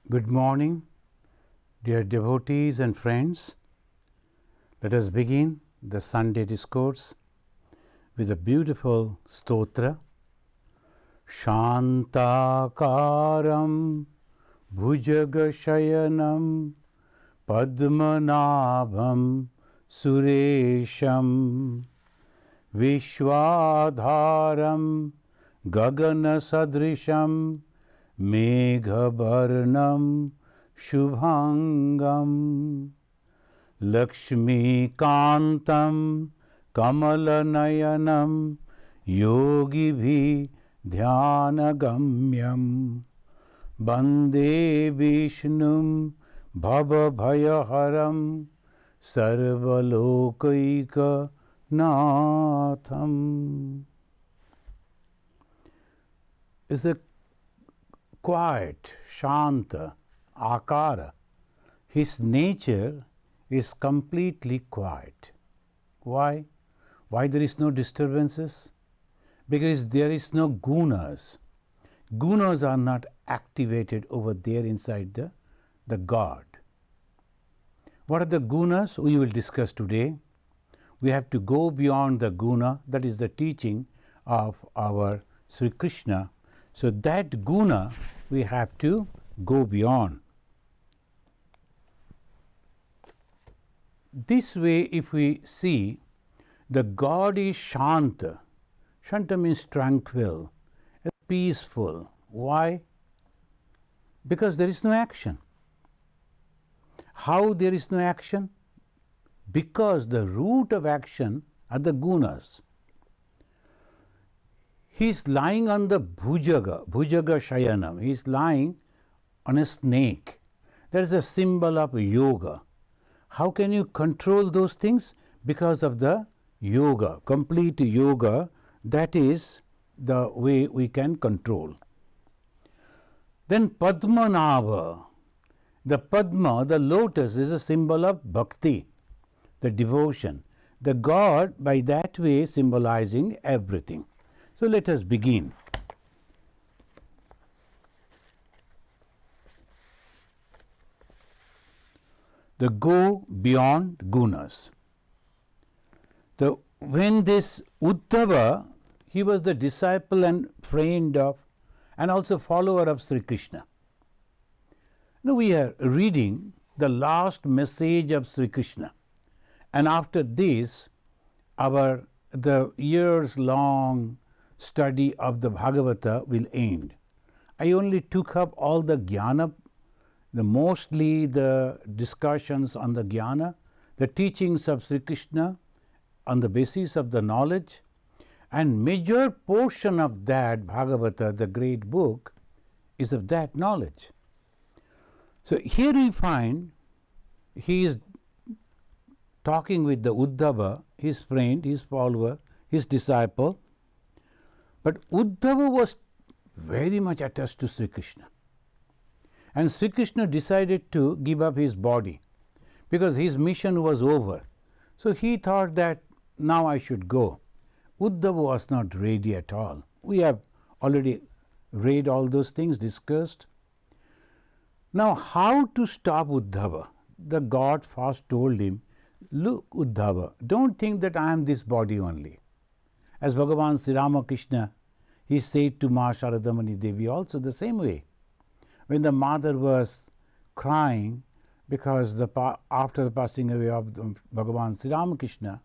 Good morning, dear devotees and friends. Let us begin the Sunday discourse with a beautiful stotra. Shantakaram bhujagashayanam padmanabham suresham vishwadharam gaganasadrisham Meghabharnam Shubhangam Lakshmikantam Kamalanayanam Yogibhi Dhyanagamyam Bande Vishnum Bhavabhayaharam Sarvalokaika Natham. Is a quiet, shanta, akara. His nature is completely quiet. Why? Why there is no disturbances? Because there is no gunas. Gunas are not activated over there inside the God. What are the gunas? We will discuss today. We have to go beyond the guna, that is the teaching of our Sri Krishna. So that guna we have to go beyond. This way, if we see, the God is Shanta. Shanta means tranquil, peaceful. Why? Because there is no action. How there is no action? Because the root of action are the gunas. He is lying on the bhujaga shayanam. He is lying on a snake. That is a symbol of yoga. How can you control those things? Because of the yoga, complete yoga. That is the way we can control. Then Padmanabha. The Padma, the lotus, is a symbol of bhakti, the devotion. The God by that way symbolizing everything. So let us begin. The go beyond gunas. When this Uddhava, he was the disciple and friend of and also follower of Sri Krishna. Now we are reading the last message of Sri Krishna, and after this the years long study of the Bhagavata will end. I only took up all the jnana, mostly the discussions on the jnana, the teachings of Sri Krishna on the basis of the knowledge, and major portion of that Bhagavata, the great book, is of that knowledge. So here we find he is talking with the Uddhava, his friend, his follower, his disciple. But Uddhava was very much attached to Sri Krishna. And Sri Krishna decided to give up his body because his mission was over. So he thought that now I should go. Uddhava was not ready at all. We have already read all those things, discussed. Now how to stop Uddhava? The God first told him, look Uddhava, don't think that I am this body only. As Bhagavan Sri Ramakrishna, he said to Ma Sharadamani Devi also the same way. When the mother was crying because after the passing away of Bhagavan Sri Ramakrishna,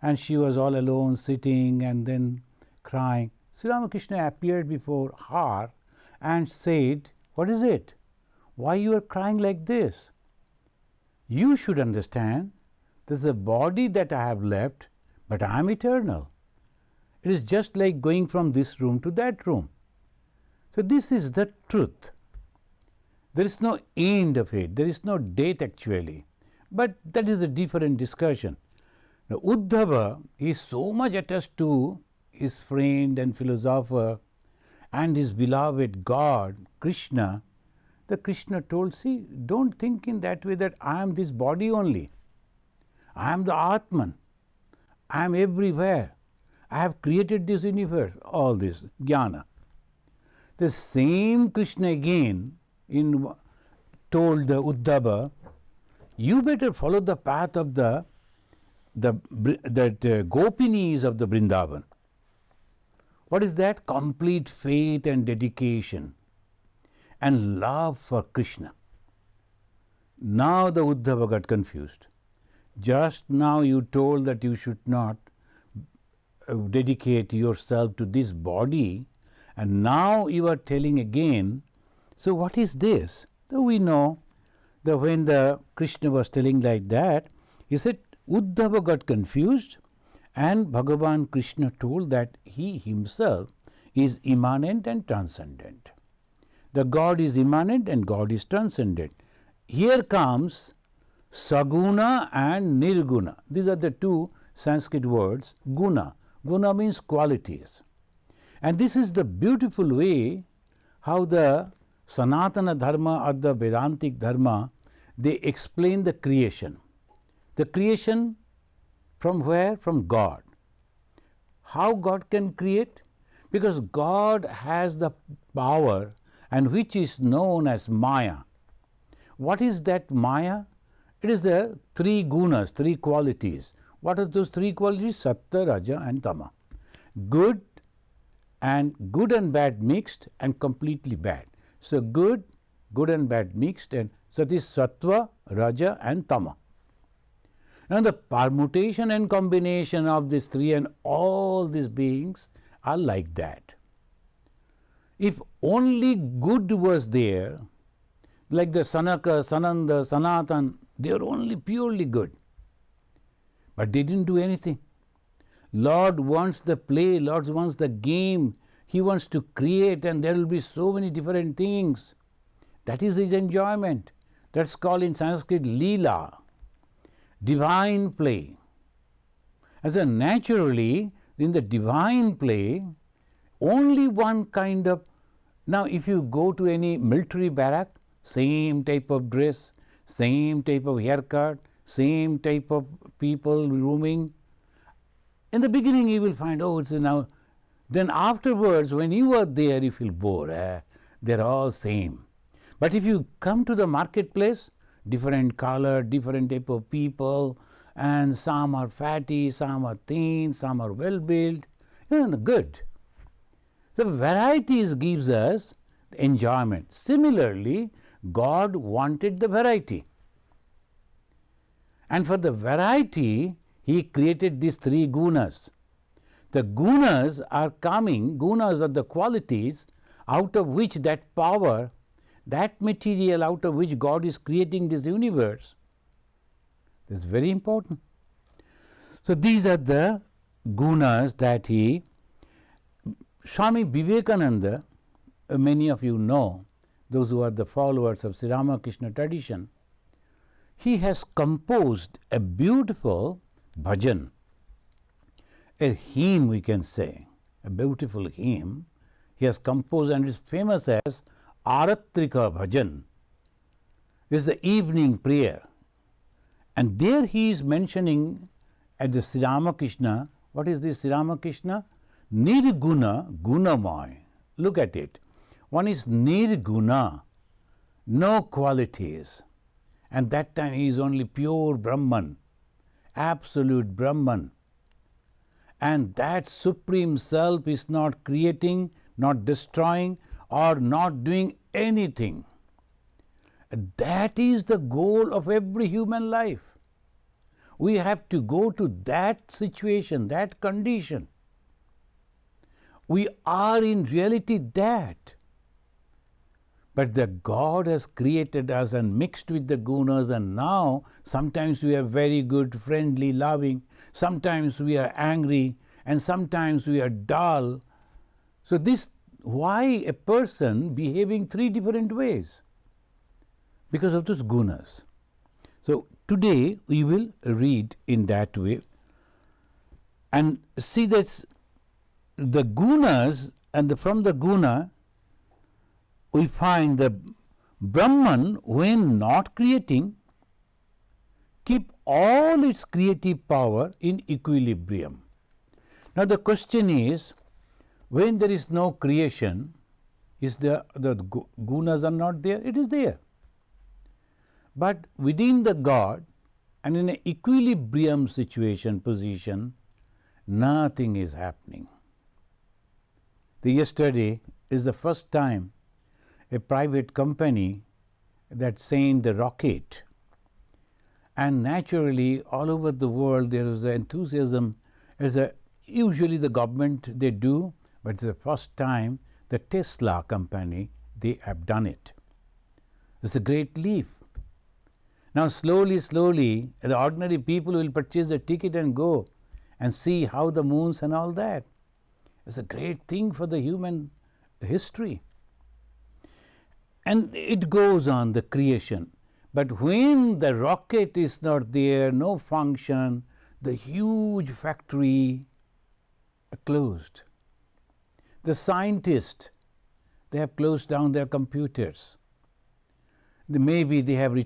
and she was all alone sitting and then crying, Sri Ramakrishna appeared before her and said, what is it? Why you are crying like this? You should understand that the body that I have left, but I am eternal. It is just like going from this room to that room. So this is the truth. There is no end of it. There is no date actually. But that is a different discussion. Now, Uddhava is so much attached to his friend and philosopher and his beloved God, Krishna, the Krishna told, see, don't think in that way that I am this body only. I am the Atman. I am everywhere. I have created this universe, all this, jnana. The same Krishna again in told the Uddhava, you better follow the path of that Gopinis of the Vrindavan. What is that? Complete faith and dedication and love for Krishna. Now the Uddhava got confused. Just now you told that you should not dedicate yourself to this body, and now you are telling again. So what is this? So we know that when the Krishna was telling like that, he said Uddhava got confused, and Bhagavan Krishna told that he himself is immanent and transcendent. The God is immanent and God is transcendent. Here comes Saguna and Nirguna. These are the two Sanskrit words. Guna. Guna means qualities. And this is the beautiful way how the Sanatana Dharma or the Vedantic Dharma, they explain the creation. The creation from where? From God. How God can create? Because God has the power, and which is known as Maya. What is that Maya? It is the three gunas, three qualities. What are those three qualities? Sattva, Raja and Tama. Good and bad mixed and completely bad. So good and bad mixed, and so this Sattva, Raja and Tama. Now the permutation and combination of these three and all these beings are like that. If only good was there, like the Sanaka, Sananda, Sanatan, they are only purely good. But they didn't do anything. Lord wants the play, Lord wants the game, He wants to create, and there will be so many different things. That is His enjoyment. That's called in Sanskrit Leela, divine play. And so naturally, in the divine play, only one kind of. Now, if you go to any military barrack, same type of dress, same type of haircut, same type of people roaming. In the beginning, you will find, oh, it's now. Then afterwards, when you are there, you feel bored. They're all same. But if you come to the marketplace, different color, different type of people, and some are fatty, some are thin, some are well built, good. So varieties gives us enjoyment. Similarly, God wanted the variety. And for the variety, He created these three gunas. The gunas are coming, gunas are the qualities out of which that power, that material out of which God is creating this universe. This is very important. So these are the gunas that Swami Vivekananda, many of you know, those who are the followers of Sri Ramakrishna tradition, he has composed a beautiful bhajan, a hymn we can say, a beautiful hymn. He has composed and is famous as Aratrika Bhajan. It is the evening prayer. And there he is mentioning at the Sri Ramakrishna, what is this Sri Ramakrishna? Nirguna Gunamay. Look at it. One is Nirguna, no qualities. And that time he is only pure Brahman, absolute Brahman. And that Supreme Self is not creating, not destroying, or not doing anything. That is the goal of every human life. We have to go to that situation, that condition. We are in reality that. But the God has created us and mixed with the gunas, and now sometimes we are very good, friendly, loving, sometimes we are angry, and sometimes we are dull. So this, why a person behaving three different ways? Because of those gunas. So today we will read in that way and see that the gunas, and from the guna we find the Brahman, when not creating, keep all its creative power in equilibrium. Now the question is, when there is no creation, is the gunas are not there? It is there. But within the God and in an equilibrium position, nothing is happening. Yesterday is the first time a private company that sent the rocket, and naturally all over the world there is an enthusiasm. Usually the government they do, but it's the first time the Tesla company they have done it. It's a great leap. Now slowly, the ordinary people will purchase a ticket and go and see how the moons and all that. It's a great thing for the human history. And it goes on, the creation. But when the rocket is not there, no function, the huge factory closed. The scientists, they have closed down their computers. Maybe they have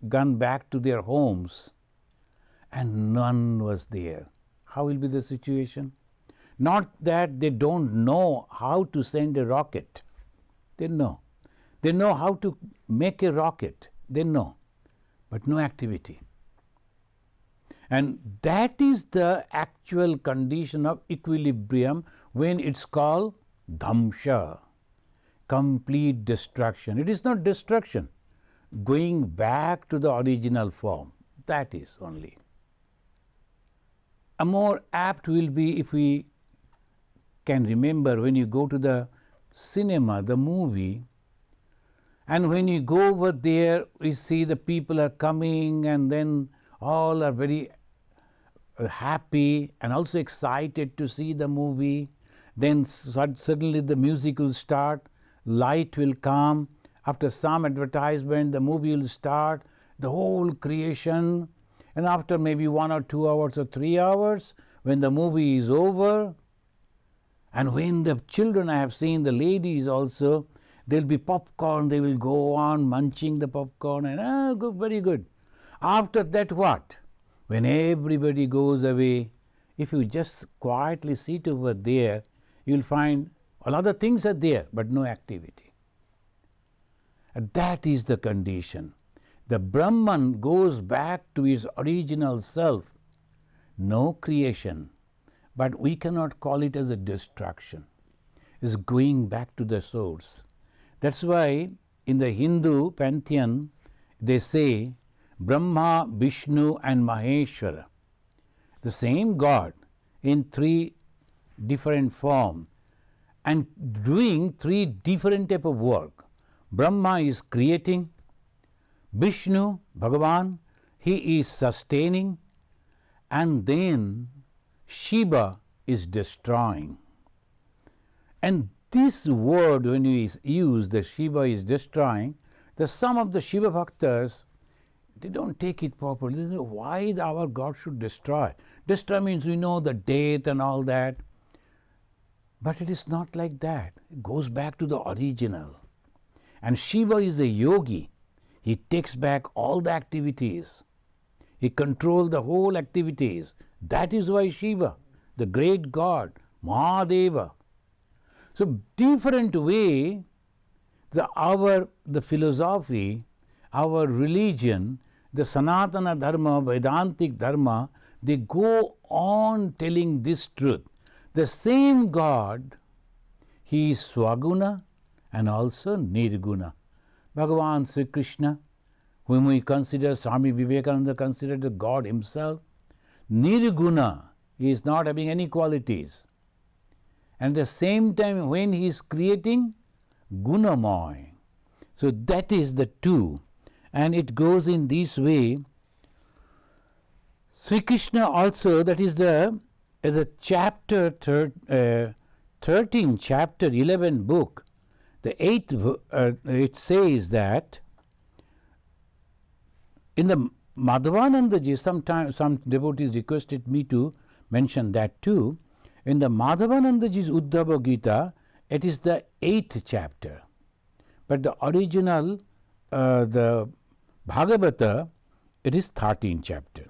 gone back to their homes and none was there. How will be the situation? Not that they don't know how to send a rocket. They know. They know how to make a rocket. They know. But no activity. And that is the actual condition of equilibrium when it's called dhamsha, complete destruction. It is not destruction, going back to the original form. That is only. A more apt will be if we can remember when you go to the cinema, the movie, and when you go over there, we see the people are coming and then all are very happy and also excited to see the movie. Then suddenly the music will start, light will come. After some advertisement, the movie will start, the whole creation. And after maybe 1 or 2 hours or 3 hours, when the movie is over, and when the children, I have seen the ladies also, there will be popcorn, they will go on munching the popcorn and good, very good. After that what? When everybody goes away, if you just quietly sit over there, you will find all other things are there, but no activity. And that is the condition. The Brahman goes back to his original self. No creation, but we cannot call it as a destruction. It's going back to the source. That's why in the Hindu pantheon they say Brahma, Vishnu and Maheshwara. The same God in 3 different forms and doing 3 different type of work. Brahma is creating, Vishnu, Bhagavan, he is sustaining, and then Shiva is destroying. And this word, when we use the Shiva is destroying, some of the Shiva Bhaktas, they don't take it properly. They say, why our God should destroy? Destroy means we know the death and all that. But it is not like that. It goes back to the original. And Shiva is a yogi. He takes back all the activities. He controls the whole activities. That is why Shiva, the great God, Mahadeva. So different way, the philosophy, our religion, the Sanatana Dharma, Vedantic Dharma, they go on telling this truth. The same God, he is Swaguna and also Nirguna. Bhagavan Sri Krishna, whom we consider, Swami Vivekananda considered the God himself, Nirguna, he is not having any qualities. And at the same time, when he is creating, Gunamoy. So that is the two. And it goes in this way. Sri Krishna also, that is the chapter 13, chapter 11 book, the 8th, it says that in the Madhavanandaji, some devotees requested me to mention that too. In the Madhavanandaji's Uddhava Gita, it is the 8th chapter. But the original, the Bhagavata, it is 13th chapter.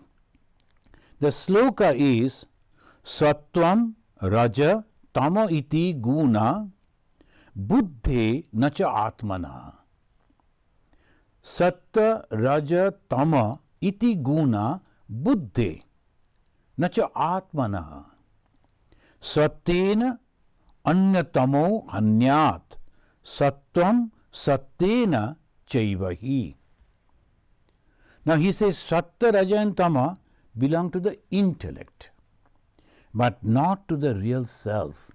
The sloka is Sattvam Raja Tama iti guna buddhe nacha atmana. Satta Raja Tama iti guna buddhe nacha atmana sattena anyatamo hanyat sattvam sattena chaivahi. Now he says Satta, Raja and Tama belong to the intellect, but not to the real self.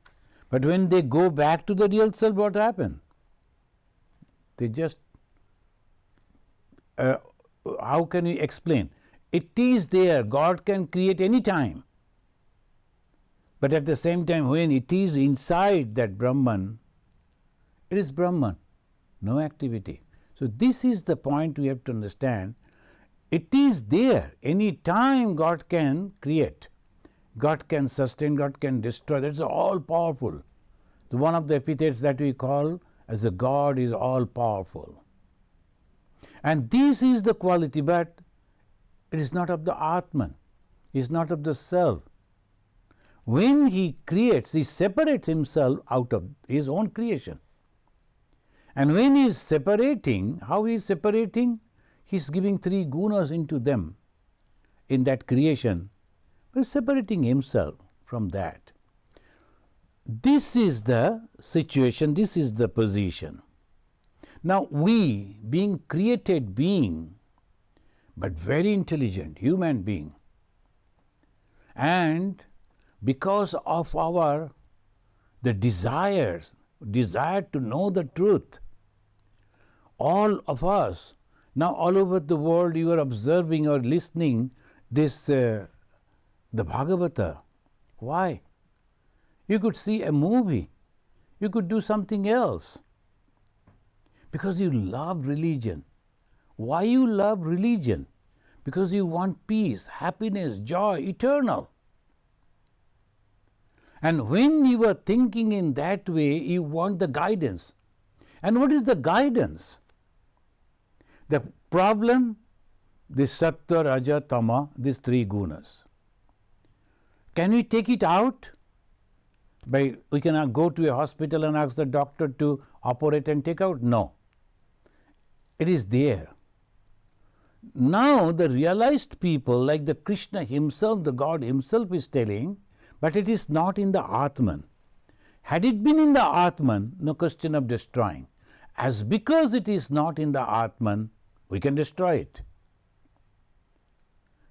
But when they go back to the real self, what happens? They just, how can we explain? It is there, God can create any time. But at the same time, when it is inside that Brahman, it is Brahman, no activity. So this is the point we have to understand. It is there, any time God can create, God can sustain, God can destroy, that's all powerful. So one of the epithets that we call as the God is all powerful. And this is the quality, but it is not of the Atman, it is not of the self. When he creates, he separates himself out of his own creation. And when he is separating, how he is separating? He is giving three gunas into them in that creation, but separating himself from that. This is the situation, this is the position. Now we, being created being, but very intelligent human being, and because of the desire to know the truth, all of us, now all over the world you are observing or listening this, the Bhagavata. Why? You could see a movie, you could do something else, because you love religion. Why you love religion? Because you want peace, happiness, joy, eternal. And when you are thinking in that way, you want the guidance. And what is the guidance? The problem, this Sattva, Raja, Tama, these three gunas. Can we take it out? We cannot go to a hospital and ask the doctor to operate and take out? No. It is there. Now the realized people, like the Krishna himself, the God himself is telling, but it is not in the Atman. Had it been in the Atman, no question of destroying. As because it is not in the Atman, we can destroy it.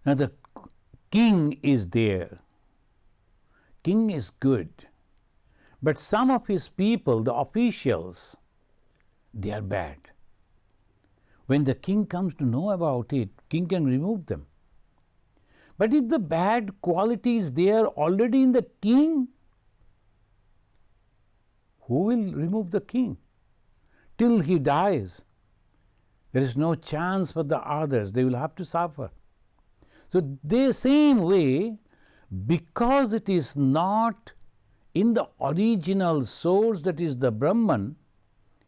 Now the king is there. King is good. But some of his people, the officials, they are bad. When the king comes to know about it, king can remove them. But if the bad quality is there already in the king, who will remove the king? Till he dies, there is no chance for the others, they will have to suffer. So the same way, because it is not in the original source, that is the Brahman,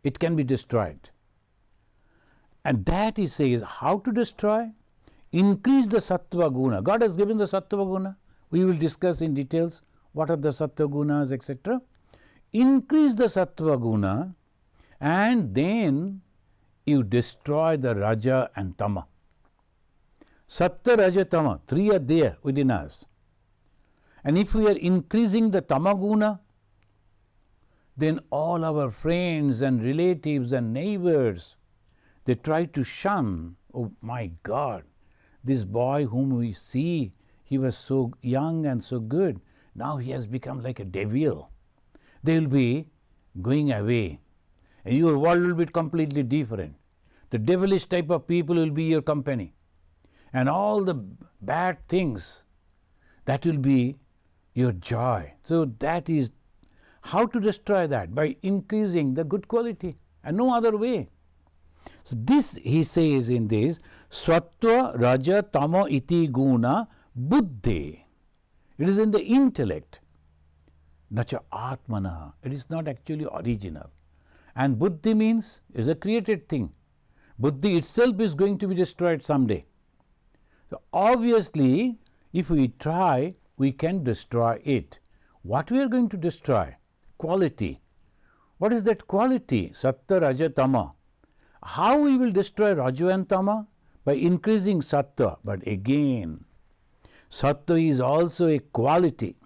it can be destroyed. And that he says, how to destroy? Increase the Sattva Guna. God has given the Sattva Guna. We will discuss in details what are the Sattva Gunas, etc. Increase the Sattva Guna, and then you destroy the Raja and Tama. Sattva, Raja, Tama, three are there within us. And if we are increasing the Tama Guna, then all our friends and relatives and neighbors, they try to shun. Oh my God, this boy whom we see, he was so young and so good, now he has become like a devil. They will be going away, and your world will be completely different. The devilish type of people will be your company, and all the bad things, that will be your joy. So that is how to destroy that, by increasing the good quality, and no other way. So this he says in this, Sattva, Raja, Tama iti guna buddhi. It is in the intellect. Nacha atmana. It is not actually original. And buddhi means is a created thing. Buddhi itself is going to be destroyed someday. So obviously, if we try, we can destroy it. What we are going to destroy? Quality. What is that quality? Sattva, Raja, Tama. How we will destroy Raja and Tama? By increasing Sattva. But again, Sattva is also a quality.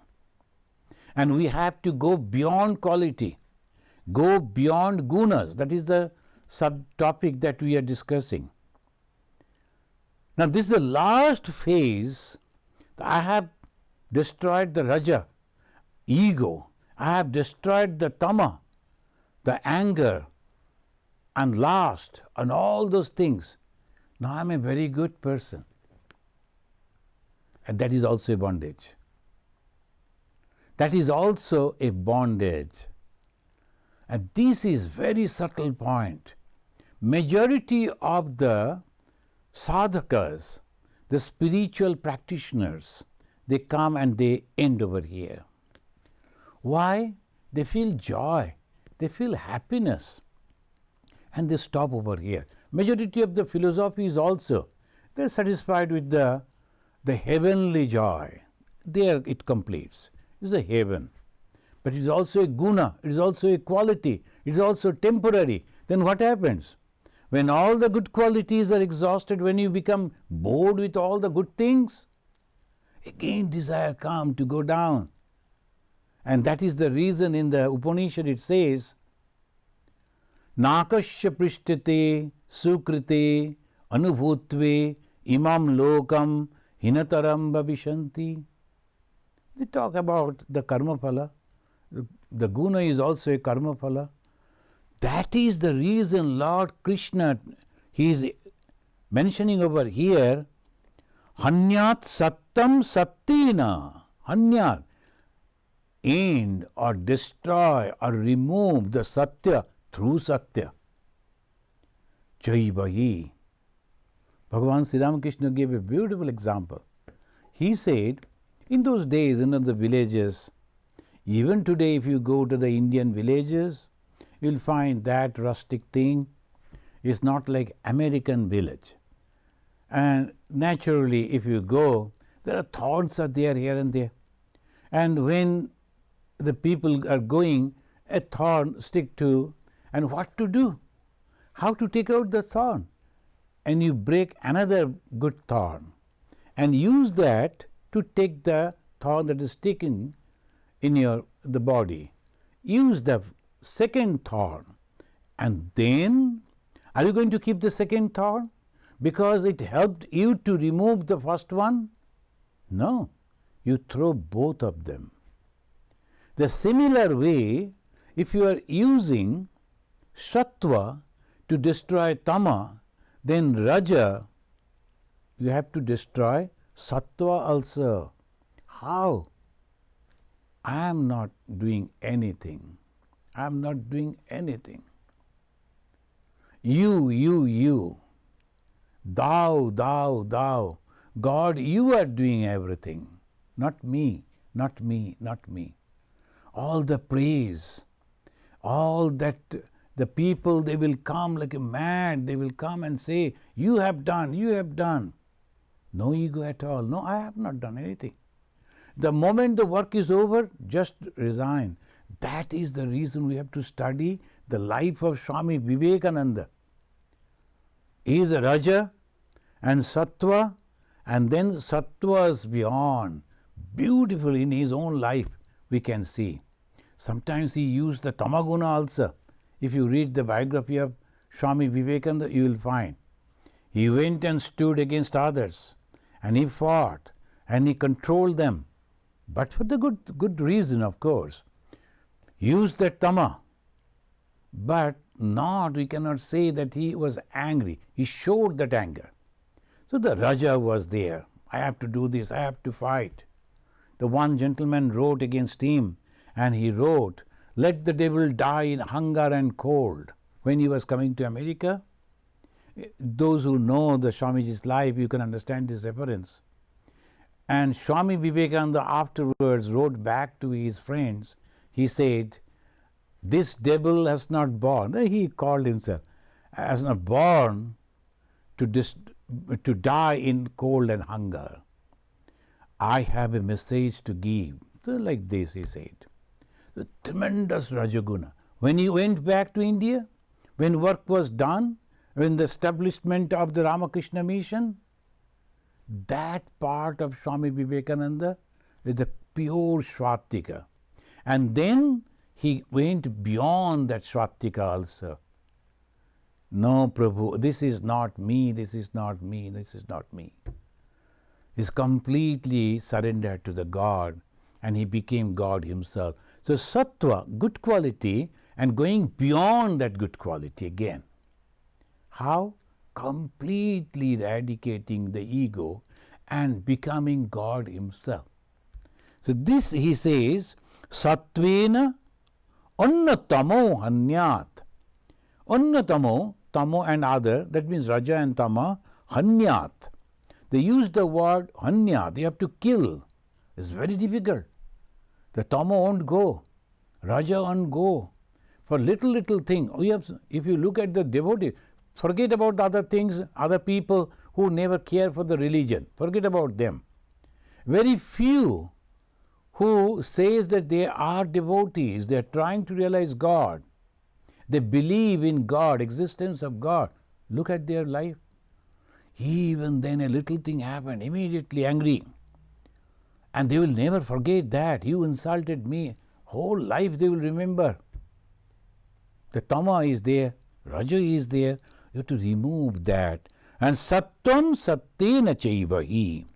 And we have to go beyond quality, go beyond Gunas. That is the subtopic that we are discussing. Now, this is the last phase. I have destroyed the Raja, ego. I have destroyed the Tama, the anger, and lust, and all those things. Now I am a very good person. And that is also a bondage. That is also a bondage. And this is very subtle point. Majority of the sadhakas, the spiritual practitioners, they come and they end over here. Why? They feel joy, they feel happiness, and they stop over here. Majority of the philosophies also, they are satisfied with the heavenly joy. There it completes. It is a heaven. But it is also a guna, it is also a quality, it is also temporary. Then what happens? When all the good qualities are exhausted, when you become bored with all the good things, again desire comes to go down. And that is the reason in the Upanishad it says, Nakasya prishtate sukrite anubhutve imam lokam hinataram bhavishanti. They talk about the karma phala. The guna is also a karma phala. That is the reason Lord Krishna, he is mentioning over here, Hanyat sattam sattina. Hanyat, end or destroy or remove the satya through satya. Jai Bahi. Bhagavan Sri Ramakrishna gave a beautiful example. He said, in those days in the villages, even today if you go to the Indian villages, you will find that rustic thing is not like American village. And naturally if you go, there are thorns are there here and there. And when the people are going, a thorn stick to, and what to do? How to take out the thorn? And you break another good thorn and use that to take the thorn that is sticking in the body. Use the second thorn, and then are you going to keep the second thorn because it helped you to remove the first one? No, you throw both of them. The similar way, if you are using sattva to destroy tama, then raja, you have to destroy sattva also. How? I am not doing anything. I am not doing anything. You. Thou. God, you are doing everything. Not me. All the praise, all that the people, they will come like a mad. They will come and say, you have done. No ego at all. No, I have not done anything. The moment the work is over, just resign. That is the reason we have to study the life of Swami Vivekananda. He is a Raja and Sattva, and then Sattva's beyond. Beautiful in his own life we can see. Sometimes he used the Tamaguna also. If you read the biography of Swami Vivekananda, you will find. He went and stood against others, and he fought, and he controlled them. But for the good reason, of course. Used the tama, but we cannot say that he was angry. He showed that anger. So the Raja was there. I have to do this, I have to fight. The one gentleman wrote against him, and he wrote, let the devil die in hunger and cold. When he was coming to America, those who know the Swamiji's life, you can understand this reference. And Swami Vivekananda afterwards wrote back to his friends. He said, this devil has not born, he called himself, has not born to die in cold and hunger. I have a message to give. So like this he said. The tremendous Rajaguna. When he went back to India, when work was done, in the establishment of the Ramakrishna mission. That part of Swami Vivekananda is the pure Swatika. And then he went beyond that Swatika also. No, Prabhu, this is not me, this is not me, this is not me. He's completely surrendered to the God, and he became God himself. So sattva, good quality, and going beyond that good quality again. How? Completely eradicating the ego and becoming God himself. So this, he says, sattvena annatamo hanyat. Annatamo, tamo and other, that means raja and tama, hanyat. They use the word hanya, they have to kill. It's very difficult. The tamo won't go, raja won't go. For little thing, if you look at the devotee, forget about the other things, other people who never care for the religion. Forget about them. Very few who says that they are devotees, they are trying to realize God. They believe in God, existence of God. Look at their life. Even then a little thing happened, immediately angry. And they will never forget that. You insulted me. Whole life they will remember. The tama is there, raja is there. You have to remove that. And sattvam sattena chaivahi.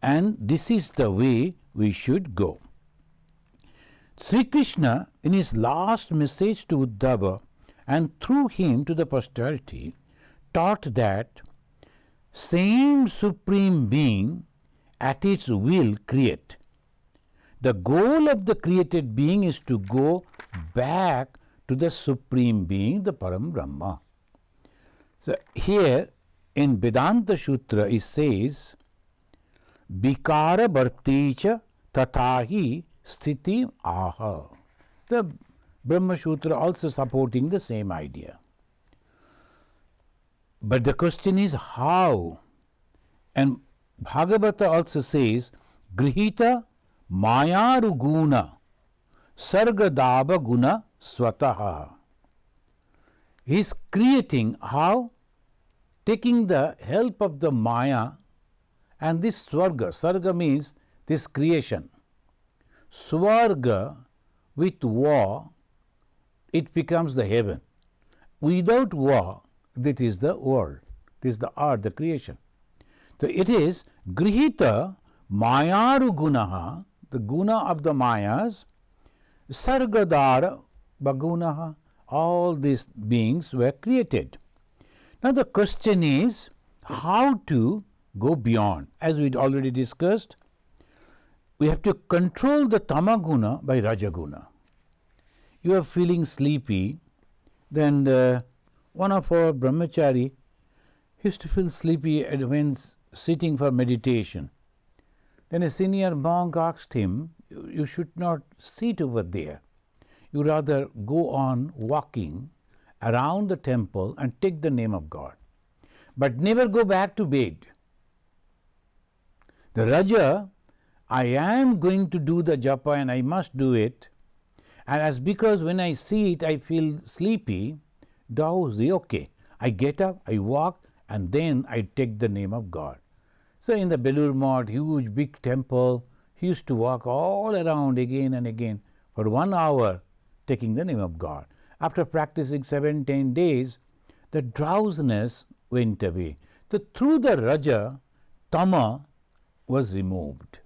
And this is the way we should go. Sri Krishna, in his last message to Uddhava and through him to the posterity, taught that same Supreme Being at its will create. The goal of the created being is to go back to the Supreme Being, the Param Brahma. So here in Vedanta Sutra it says, Vikara Bharticha Tatahi Sthiti Aha. The Brahma Sutra also supporting the same idea. But the question is how? And Bhagavata also says, Grihita Mayaru Guna Sargadava Guna Swataha. He is creating how? Taking the help of the Maya and this Swarga. Sarga means this creation. Swarga with war, it becomes the heaven. Without war, that is the world. This is the art, the creation. So it is Grihita Mayaru Gunaha, the guna of the Mayas, Sargadara Bagunaha, all these beings were created. Now the question is how to go beyond. As we already discussed, we have to control the tamaguna by rajaguna. You are feeling sleepy, then one of our brahmachari used to feel sleepy when sitting for meditation. Then a senior monk asked him, you should not sit over there. You rather go on walking around the temple and take the name of God. But never go back to bed. The Raja, I am going to do the japa and I must do it. And as because when I see it I feel sleepy, drowsy, okay. I get up, I walk, and then I take the name of God. So in the Belur Math, huge big temple, he used to walk all around again and again for 1 hour taking the name of God. After practicing 7-10 days, the drowsiness went away. So through the Raja, Tama was removed.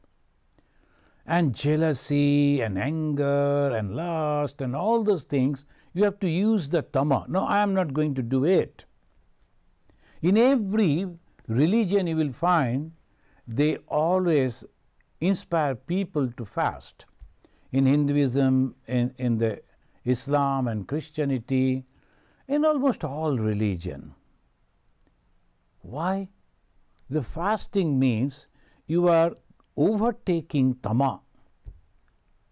And jealousy and anger and lust and all those things, you have to use the Tama. No, I am not going to do it. In every religion you will find they always inspire people to fast. In Hinduism, in the Islam and Christianity, in almost all religion. Why? The fasting means you are overtaking Tama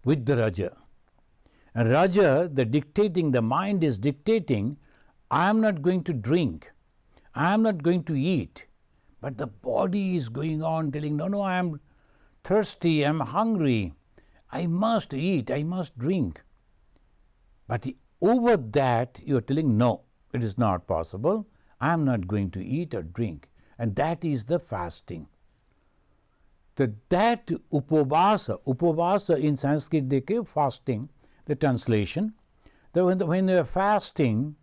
with the Raja. And Raja, the mind is dictating, I am not going to drink, I am not going to eat. But the body is going on telling, no, I am thirsty, I am hungry, I must eat, I must drink. But over that you are telling, no, it is not possible, I am not going to eat or drink. And that is the fasting. That upavasa in Sanskrit they give fasting, the translation. When they are fasting,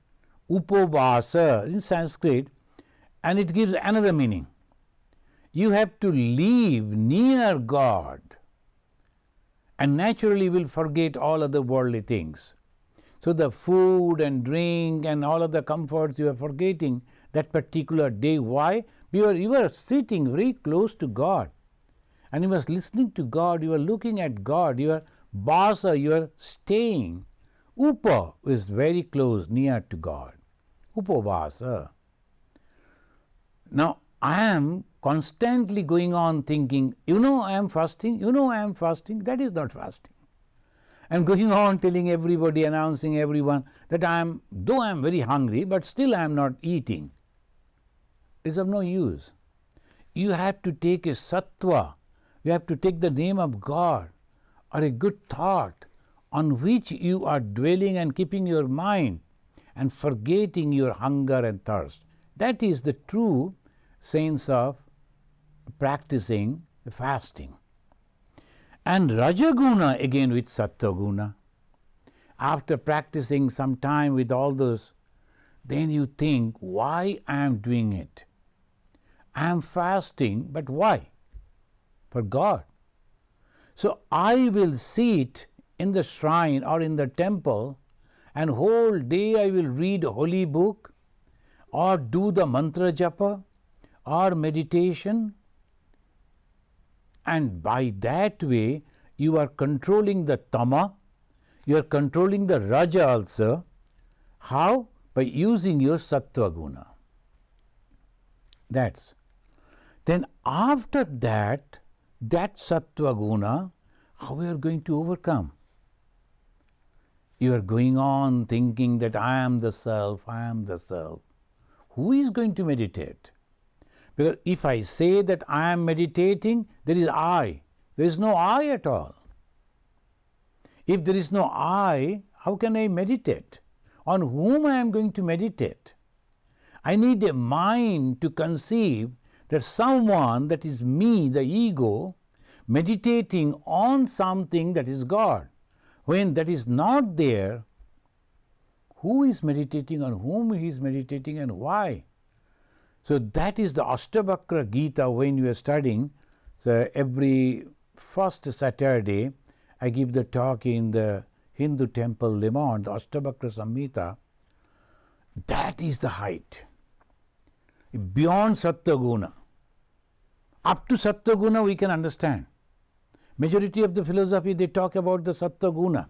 upavasa in Sanskrit, and it gives another meaning. You have to live near God and naturally will forget all other worldly things. So the food and drink and all other comforts you are forgetting that particular day. Why? Because you are sitting very close to God and you are listening to God, you are looking at God, you are basa, you are staying. Upa is very close, near to God. Upavasa. Now, I am constantly going on thinking, I am fasting, I am fasting. That is not fasting. I am going on telling everybody, announcing everyone that though I am very hungry, but still I am not eating. It is of no use. You have to take a sattva, you have to take the name of God or a good thought on which you are dwelling and keeping your mind and forgetting your hunger and thirst. That is the true sense of practicing fasting. And Rajaguna again with Sattva-guna. After practicing some time with all those, then you think, why I am doing it? I am fasting, but why? For God. So I will sit in the shrine or in the temple and whole day I will read a holy book or do the mantra japa or meditation, and by that way you are controlling the tama, you are controlling the raja also. How? By using your sattva guna. Then after that sattva guna, how we are going to overcome? You are going on thinking that I am the self, I am the self. Who is going to meditate? Because if I say that I am meditating, there is I. There is no I at all. If there is no I, how can I meditate? On whom I am going to meditate? I need a mind to conceive that someone, that is me, the ego, meditating on something that is God. When that is not there, who is meditating, on whom he is meditating, and why? So that is the Ashtavakra Gita when you are studying. So every first Saturday I give the talk in the Hindu temple Lemon, the Ashtavakra Samhita. That is the height. Beyond Sattva-guna. Up to Sattva-guna we can understand. Majority of the philosophy they talk about the Sattva-guna.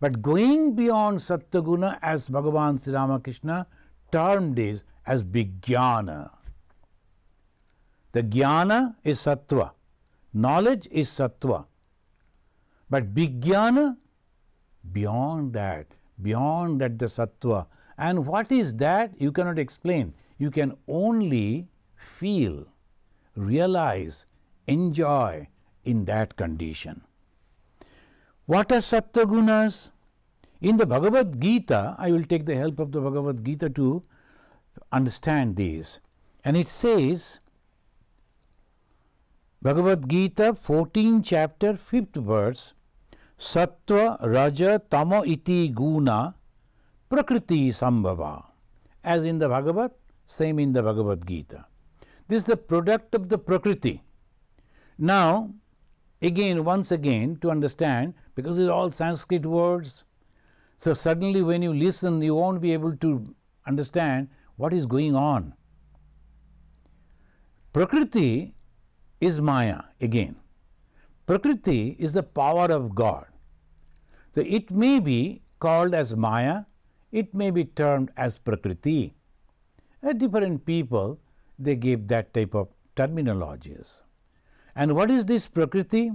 But going beyond Sattva-guna, as Bhagavan Sri Ramakrishna termed is as Vijnana. The Jnana is Sattva. Knowledge is Sattva. But Vijnana, beyond that the Sattva. And what is that? You cannot explain. You can only feel, realize, enjoy in that condition. What are Sattva gunas? In the Bhagavad Gita, I will take the help of the Bhagavad Gita to understand these. And it says, Bhagavad Gita 14 chapter 5th verse, Sattva Raja Tamo iti guna prakriti sambhava. As in the Bhagavad, same in the Bhagavad Gita. This is the product of the Prakriti. Now, once again, to understand, because it's all Sanskrit words, so suddenly when you listen, you won't be able to understand what is going on. Prakriti is Maya again. Prakriti is the power of God. So it may be called as Maya, it may be termed as Prakriti. Different people, they give that type of terminologies. And what is this Prakriti?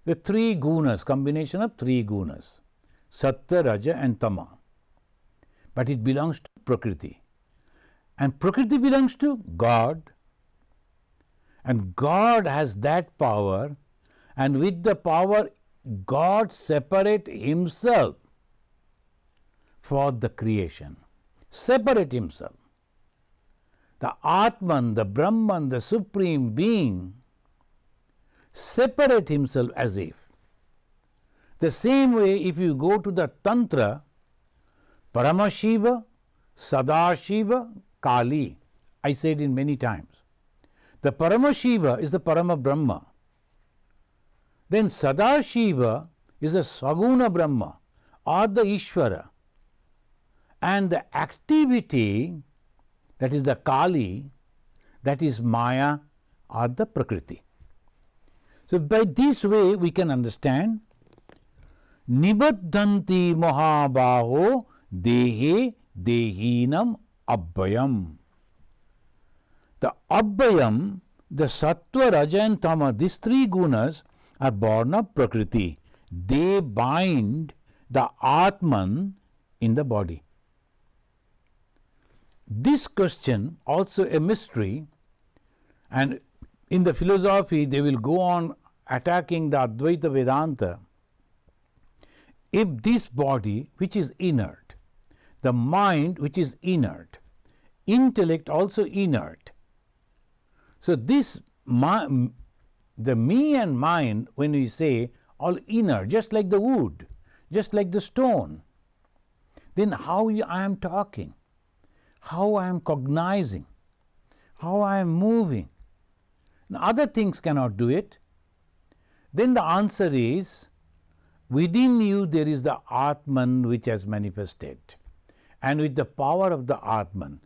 The three gunas, combination of three gunas, Sattva, Raja and Tama. But it belongs to Prakriti. And Prakriti belongs to God. And God has that power, and with the power, God separate himself for the creation. Separate himself. the Atman, the Brahman, the Supreme Being, separate himself as if. The same way, if you go to the Tantra, Paramashiva, Sadashiva, Kali, I said it many times. The Paramashiva is the Parama Brahma. Then Sadashiva is a Saguna Brahma or the Ishvara. And the activity, that is the Kali, that is Maya or the Prakriti. So by this way we can understand Nibaddhanti Mahabaho Dehe Dehinam Abhayam. The Abhayam, the Sattva, Raja and Tama, these three gunas are born of Prakriti. They bind the Atman in the body. This question, also a mystery, and in the philosophy they will go on attacking the Advaita Vedanta. If this body, which is inert, the mind, which is inert, intellect also inert. So this, the me and mind, when we say all inert, just like the wood, just like the stone, then how I am talking, how I am cognizing, how I am moving. Now, other things cannot do it. Then the answer is, within you there is the Atman which has manifested. And with the power of the Atman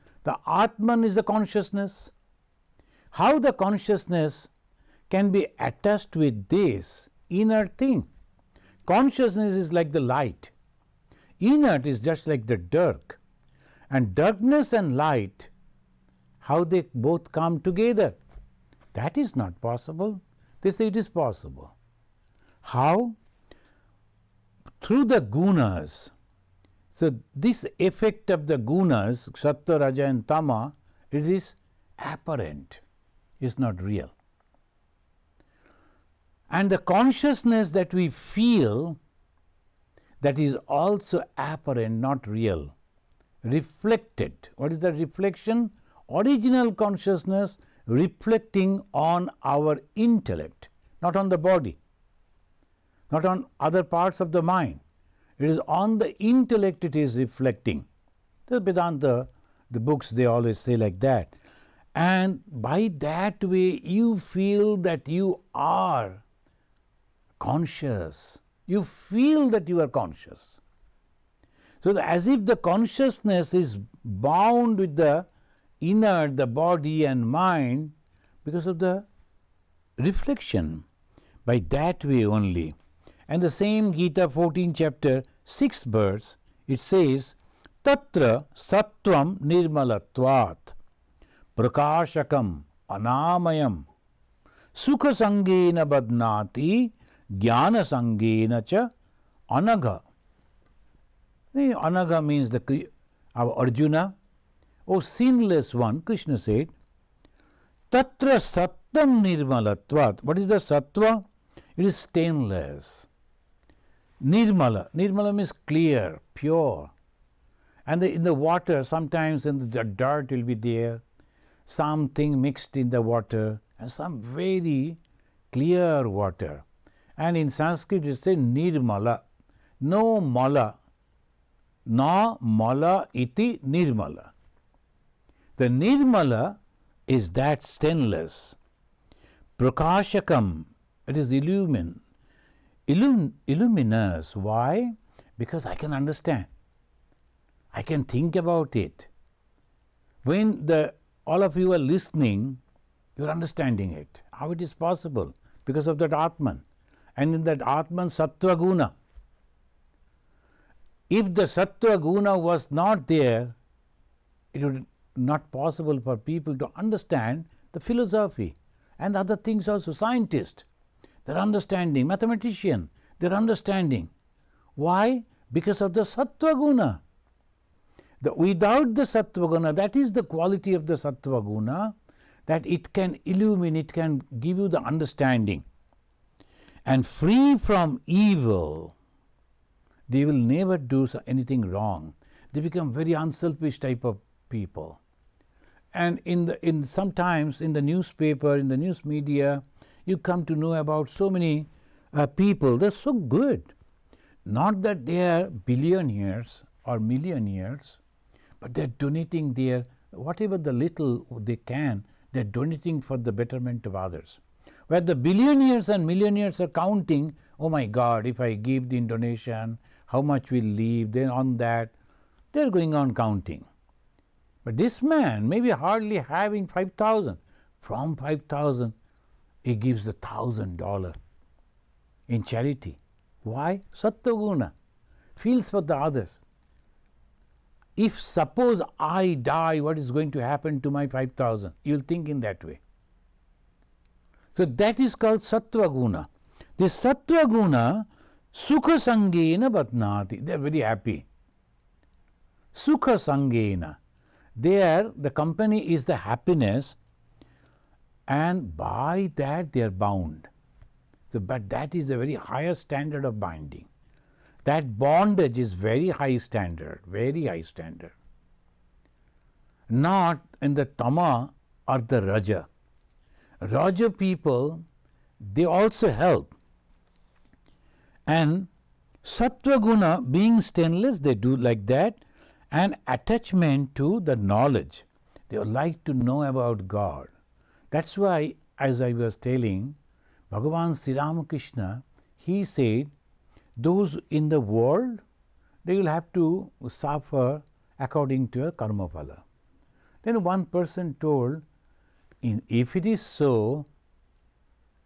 is the consciousness. How the consciousness can be attached with this inert thing? Consciousness is like the light. Inert is just like the dark. And darkness and light, how they both come together? That is not possible. They say it is possible. How? Through the gunas. So this effect of the gunas, Sattva, Raja and Tama, it is apparent, is not real. And the consciousness that we feel, that is also apparent, not real. Reflected. What is the reflection? Original consciousness reflecting on our intellect, not on the body, not on other parts of the mind. It is on the intellect it is reflecting. The Vedanta, the books, they always say like that. And by that way you feel that you are conscious. You feel that you are conscious. So as if the consciousness is bound with the inner, the body and mind because of the reflection. By that way only. And the same Gita 14 chapter 6th verse, it says, Tatra sattvam nirmalatvat prakashakam anamayam sukha sangena badnati jnana sangena cha anagha. The anagha means our Arjuna. O sinless one, Krishna said, Tatra sattam nirmalatvat. What is the sattva? It is stainless. Nirmala. Nirmala means clear, pure. And in the water, sometimes the dirt will be there, something mixed in the water, and some very clear water. And in Sanskrit it says nirmala. No mala. Na mala iti nirmala. The nirmala is that stainless. Prakashakam, it is illuminous. Why? Because I can understand. I can think about it. When all of you are listening, you are understanding it. How it is possible? Because of that Atman. And in that Atman, Sattva Guna. If the Sattva Guna was not there, it would not possible for people to understand the philosophy and other things also. Scientists, their understanding, mathematician, their understanding. Why? Because of the Sattva Guna. Without the Sattva Guna, that is the quality of the Sattva Guna, that it can illumine, it can give you the understanding. And free from evil, they will never do anything wrong. They become very unselfish type of people. And in sometimes in the newspaper, in the news media, you come to know about so many people. They're so good. Not that they are billionaires or millionaires, but they're donating their whatever the little they can. They're donating for the betterment of others. Where the billionaires and millionaires are counting, oh my God, if I give the donation, how much will leave? Then on that, they're going on counting. But this man maybe hardly having 5,000. From 5,000, he gives $1,000 in charity. Why? Sattva-guna. Feels for the others. If suppose I die, what is going to happen to my 5,000? You will think in that way. So that is called Sattva-guna. This Sattva-guna, Sukha Sangena Batnati. They are very happy. Sukha Sangena. There, the company is the happiness, and by that they are bound. So, but that is a very higher standard of binding. That bondage is very high standard, very high standard. Not in the Tama or the Raja. Raja people, they also help. And Sattva Guna, being stainless, they do like that. And attachment to the knowledge. They would like to know about God. That's why, as I was telling, Bhagavan Sri Ramakrishna, he said, those in the world, they will have to suffer according to a karma phala. Then one person told, if it is so,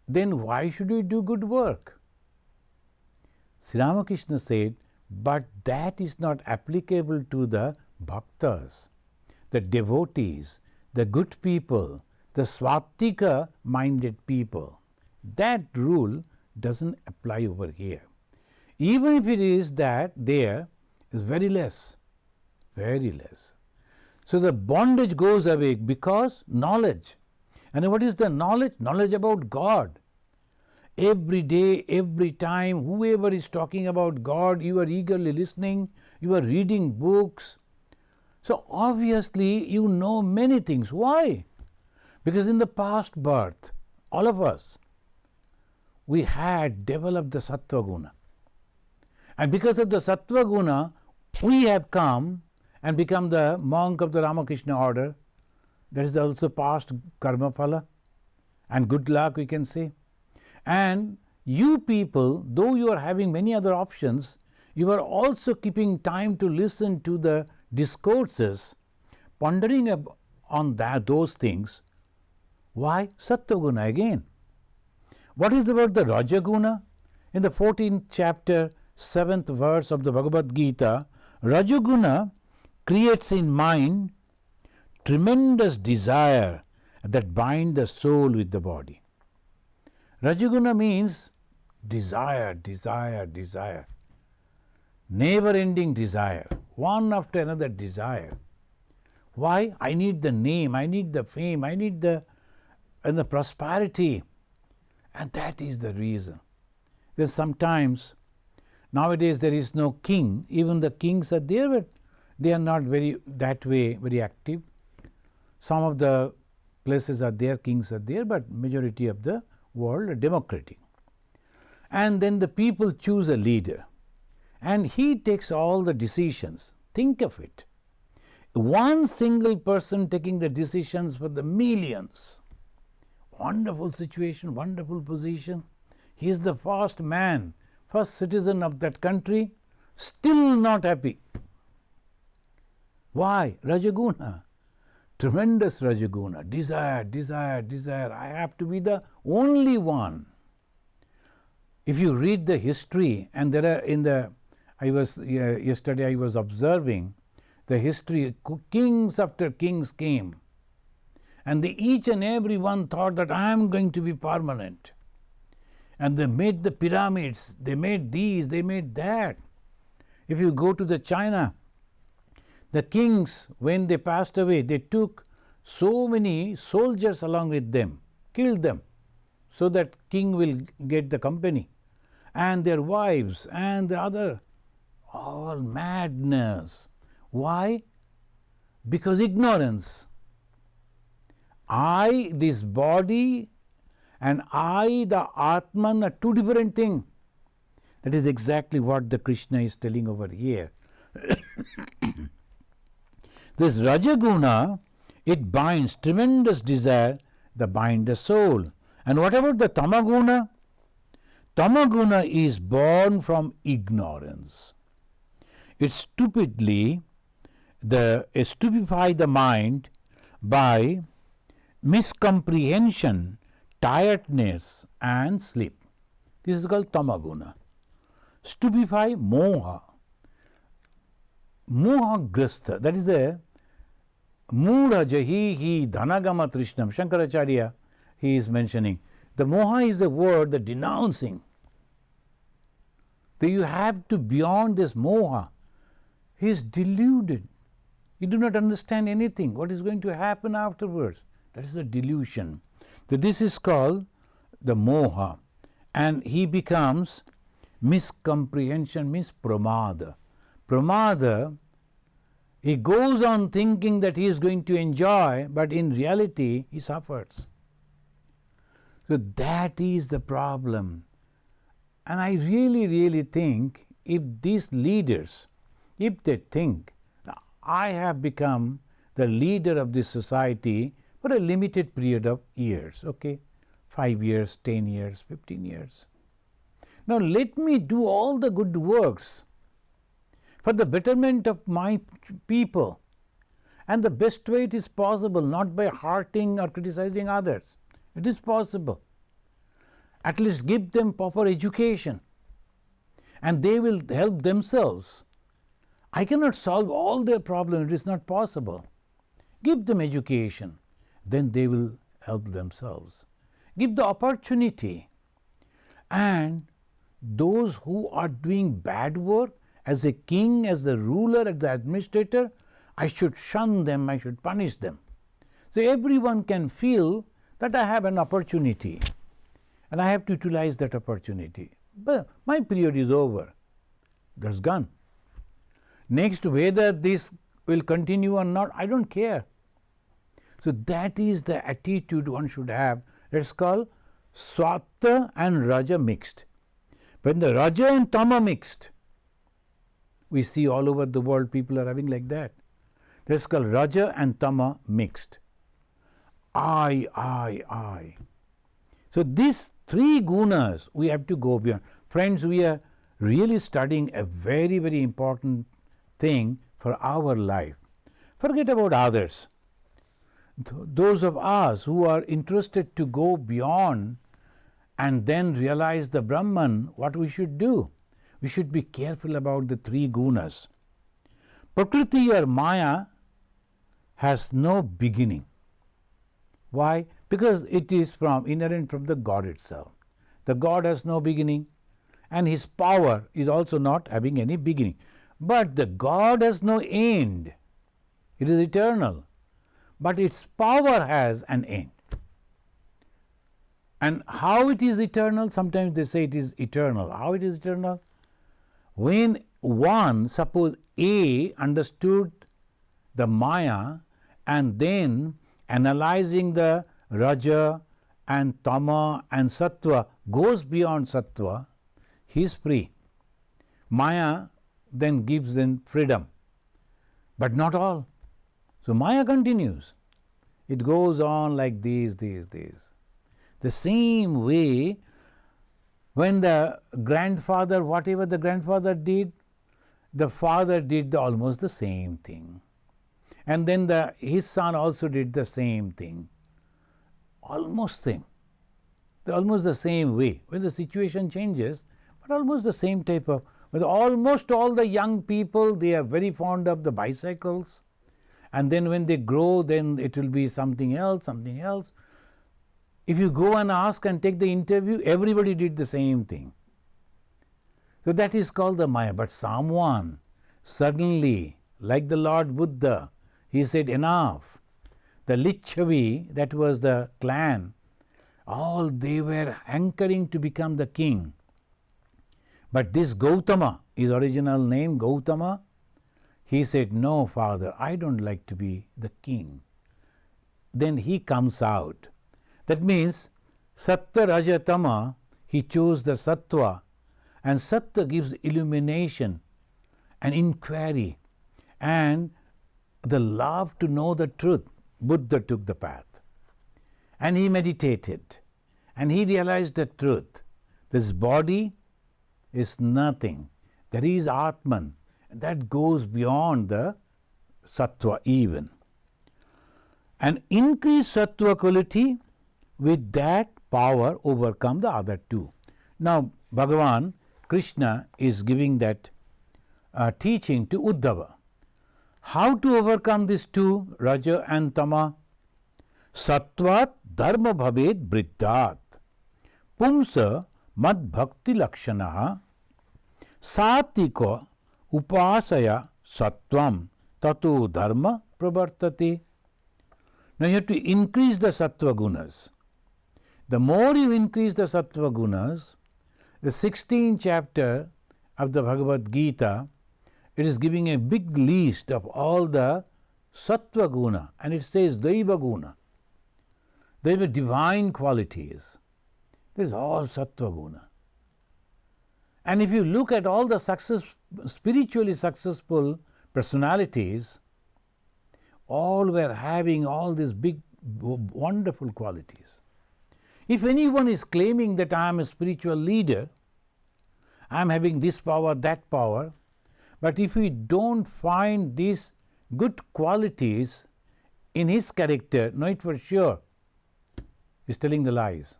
then why should we do good work? Sri Ramakrishna said, but that is not applicable to the bhaktas, the devotees, the good people, the swatika minded people. That rule doesn't apply over here. Even if it is that, there is very less, very less. So the bondage goes away because knowledge. And what is the knowledge? Knowledge about God. Every day, every time, whoever is talking about God, you are eagerly listening, you are reading books. So obviously you know many things. Why? Because in the past birth, all of us, we had developed the Sattva Guna. And because of the Sattva Guna, we have come and become the monk of the Ramakrishna order. That is also past karma phala. And good luck, we can say. And you people, though you are having many other options, you are also keeping time to listen to the discourses, pondering on those things. Why? Sattva-guna again. What is about the Rajaguna? In the 14th chapter, 7th verse of the Bhagavad Gita, Rajaguna creates in mind tremendous desire that bind the soul with the body. Rajaguna means desire, desire, desire. Never-ending desire. One after another desire. Why? I need the name, I need the fame, I need the prosperity. And that is the reason. Because sometimes, nowadays there is no king. Even the kings are there, but they are not very active. Some of the places are there, kings are there, but majority of the world are democratic. And then the people choose a leader. And he takes all the decisions. Think of it. One single person taking the decisions for the millions. Wonderful situation, wonderful position. He is the first man, first citizen of that country, still not happy. Why? Rajaguna. Tremendous Rajaguna. Desire, desire, desire. I have to be the only one. If you read the history, and there are yesterday I was observing the history, kings after kings came. And each and every one thought that I am going to be permanent. And they made the pyramids, they made these, they made that. If you go to the China, the kings, when they passed away, they took so many soldiers along with them, killed them, so that king will get the company. And their wives and the other, all madness. Why? Because ignorance. I, this body, and I, the Atman, are two different things. That is exactly what the Krishna is telling over here. This Rajaguna, it binds tremendous desire, that bind the soul. And what about the Tamaguna? Tamaguna is born from ignorance. It stupefy the mind by miscomprehension, tiredness and sleep. This is called Tamaguna. Stupefy moha. Moha grastha, that is the Mudha jahi dhanagama trishnam. Shankaracharya, he is mentioning. The moha is the word, the denouncing. So you have to beyond this moha. He is deluded. He do not understand anything. What is going to happen afterwards? That is the delusion. So this is called the moha. And he becomes miscomprehension, mispramada. Pramada, he goes on thinking that he is going to enjoy, but in reality he suffers. So that is the problem. And I really think if these leaders, if they think, I have become the leader of this society for a limited period of years, okay, 5 years, 10 years, 15 years. Now let me do all the good works for the betterment of my people, and the best way it is possible, not by hurting or criticizing others. It is possible. At least give them proper education, and they will help themselves. I cannot solve all their problems, it is not possible. Give them education, then they will help themselves. Give the opportunity, and those who are doing bad work, as a king, as the ruler, as the administrator, I should shun them, I should punish them. So everyone can feel that I have an opportunity and I have to utilize that opportunity. But my period is over, that's gone. Next, whether this will continue or not, I don't care. So that is the attitude one should have. That's called Sattva and Raja mixed. When the Raja and Tama mixed, we see all over the world people are having like that. That's called Raja and Tama mixed. I. So these three gunas we have to go beyond. Friends, we are really studying a very important thing for our life. Forget about others. Those of us who are interested to go beyond and then realize the Brahman, what we should do? We should be careful about the three gunas. Prakriti or Maya has no beginning. Why? Because it is inherent from the God itself. The God has no beginning, and his power is also not having any beginning. But the God has no end. It is eternal. But its power has an end. And how it is eternal? Sometimes they say it is eternal. How it is eternal? When one, suppose A, understood the Maya and then analyzing the Raja and Tama and Sattva goes beyond Sattva, he is free. Maya then gives them freedom, but not all. So Maya continues. It goes on like these. The same way, when the grandfather, whatever the grandfather did, the father did almost the same thing. And then his son also did the same thing. Almost the same way. When the situation changes, but almost the same type of. But almost all the young people, they are very fond of the bicycles. And then when they grow, then it will be something else. If you go and ask and take the interview, everybody did the same thing. So that is called the Maya. But someone suddenly, like the Lord Buddha, he said, enough. The Lichavi, that was the clan, all they were hankering to become the king. But this Gautama, his original name Gautama, he said, no, father, I don't like to be the king. then he comes out. That means Sattva, Raja, Tama, he chose the Sattva, and Sattva gives illumination and inquiry and the love to know the truth. Buddha took the path and he meditated and he realized the truth. This body is nothing. There is Atman, and that goes beyond the Sattva even. And increase Sattva quality, with that power overcome the other two. Now Bhagavan Krishna is giving that teaching to Uddhava. How to overcome these two, Raja and Tama? Sattvat dharma bhaved vriddhat pumsa mad bhakti lakshanaha satiko upasaya sattvam tato dharma pravartate. Now you have to increase the sattva gunas. The more you increase the sattva gunas, the 16th chapter of the Bhagavad Gita, it is giving a big list of all the sattva guna, and it says daiva guna. They were divine qualities. This is all sattva guna. And if you look at all the spiritually successful personalities, all were having all these big, wonderful qualities. If anyone is claiming that I am a spiritual leader, I am having this power, that power, but if we don't find these good qualities in his character, know it for sure, he is telling the lies.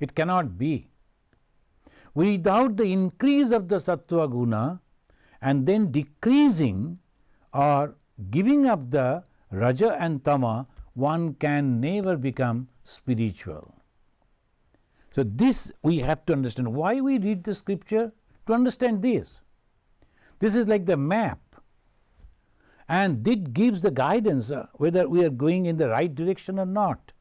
It cannot be. Without the increase of the sattva guna and then decreasing or giving up the raja and tama, one can never become spiritual. So this we have to understand. Why we read the scripture? To understand this. This is like the map, and it gives the guidance whether we are going in the right direction or not.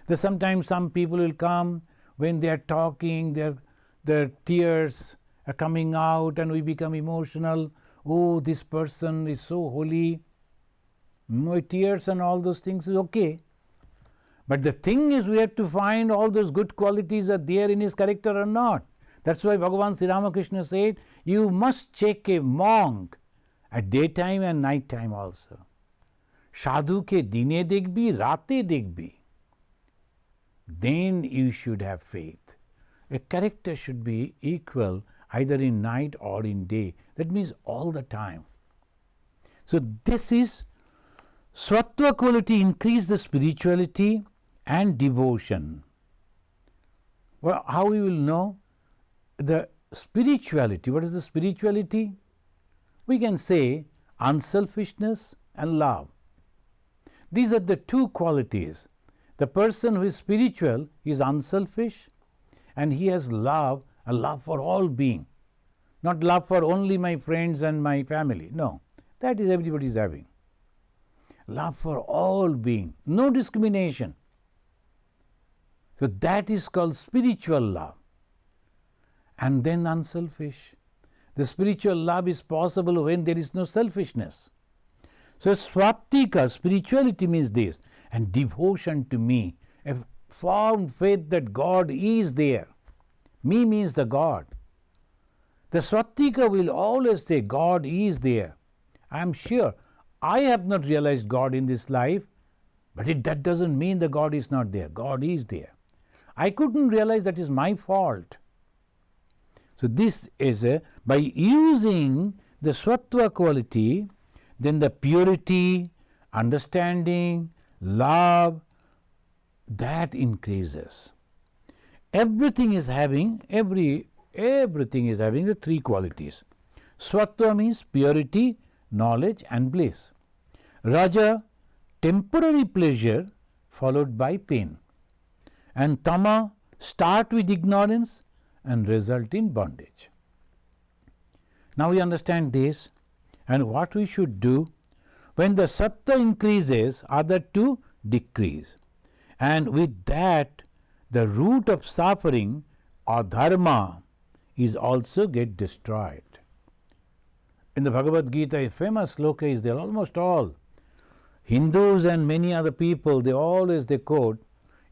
There's sometimes some people will come when they are talking, their tears are coming out and we become emotional. Oh, this person is so holy. No, tears and all those things is okay. But the thing is, we have to find all those good qualities are there in his character or not. That's why Bhagavan Sri Ramakrishna said, you must check a monk at daytime and night time also. Sadhu ke dine dekhbi, rate dekhbi. Then you should have faith. A character should be equal either in night or in day. That means all the time. So this is Sattva quality, increase the spirituality and devotion. Well, how we will know the spirituality? What is the spirituality? We can say unselfishness and love. These are the two qualities. The person who is spiritual is unselfish and he has love, a love for all being. Not love for only my friends and my family. No, that is everybody is having. Love for all being, no discrimination. So that is called spiritual love. And then unselfish. The spiritual love is possible when there is no selfishness. So Swatika, spirituality means this, and devotion to me, a firm faith that God is there. Me means the God. The Swatika will always say God is there. I am sure. I have not realized God in this life, but that doesn't mean the God is not there. God is there. I couldn't realize that is my fault. So this is by using the Sattva quality, then the purity, understanding, love, that increases. Everything is having the three qualities. Sattva means purity, knowledge and bliss. Raja, temporary pleasure followed by pain. And Tama, start with ignorance and result in bondage. Now we understand this, and what we should do when the Sattva increases, other two decrease. And with that, the root of suffering or dharma is also get destroyed. In the Bhagavad Gita, a famous sloka is there, almost all. Hindus and many other people, they quote,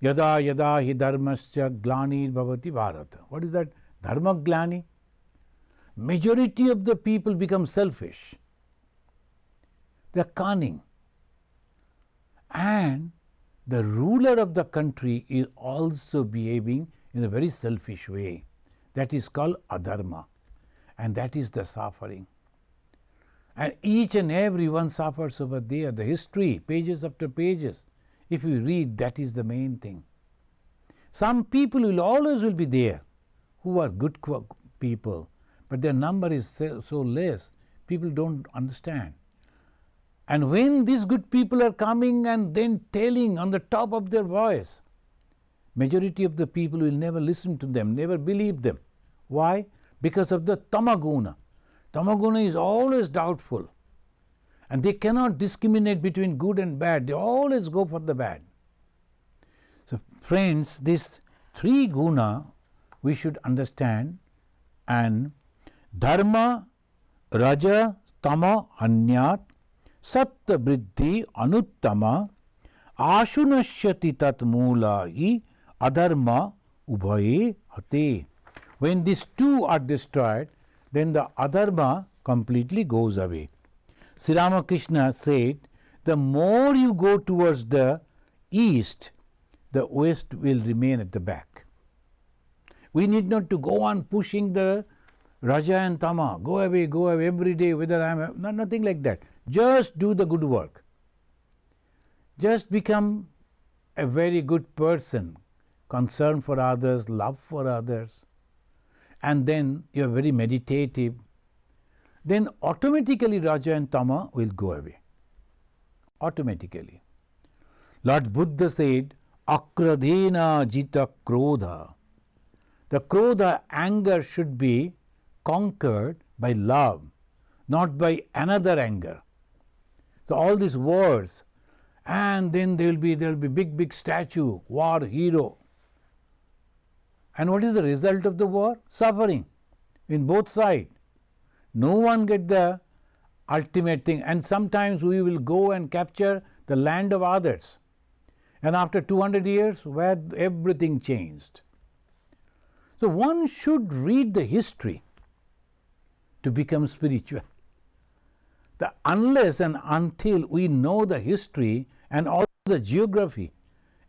Yada yada hi dharmasya glani bhavati bharata. What is that? Dharma glani? Majority of the people become selfish. They are cunning. And the ruler of the country is also behaving in a very selfish way. That is called adharma. And that is the suffering. And each and every one suffers over there. The history, pages after pages. If you read, that is the main thing. Some people will always be there who are good people, but their number is so less, people don't understand. And when these good people are coming and then telling on the top of their voice, majority of the people will never listen to them, never believe them. Why? Because of the tamaguna. Tamaguna is always doubtful. And they cannot discriminate between good and bad. They always go for the bad. So friends, these three guna we should understand, and dharma, raja, tama, hanyat, satta vriddhi, anuttama, ashunashyati tat mula hi adharma ubhaye hate. When these two are destroyed, then the adharma completely goes away. Sri Ramakrishna said, the more you go towards the east, the west will remain at the back. We need not to go on pushing the raja and tama, go away every day, whether I am, nothing like that. Just do the good work. Just become a very good person, concern for others, love for others, and then you are very meditative. Then automatically raja and tama will go away. Automatically. Lord Buddha said, akradena jita krodha. The krodha, anger, should be conquered by love, not by another anger. So all these wars, and then there will be big statue, war hero. And what is the result of the war? Suffering in both sides. No one get the ultimate thing. And sometimes we will go and capture the land of others. And after 200 years, where everything changed. So one should read the history to become spiritual. Unless and until we know the history and all the geography.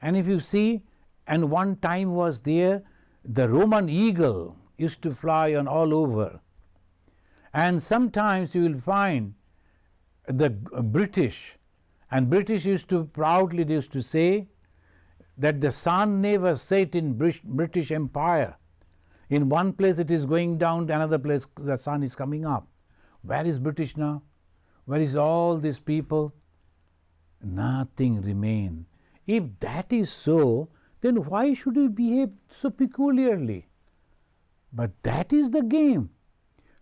And if you see, and one time was there, the Roman eagle used to fly on all over. And sometimes you will find the British, and British used to proudly say that the sun never set in British Empire. In one place it is going down, another place the sun is coming up. Where is British now? Where is all these people? Nothing remain. If that is so, then why should we behave so peculiarly? But that is the game.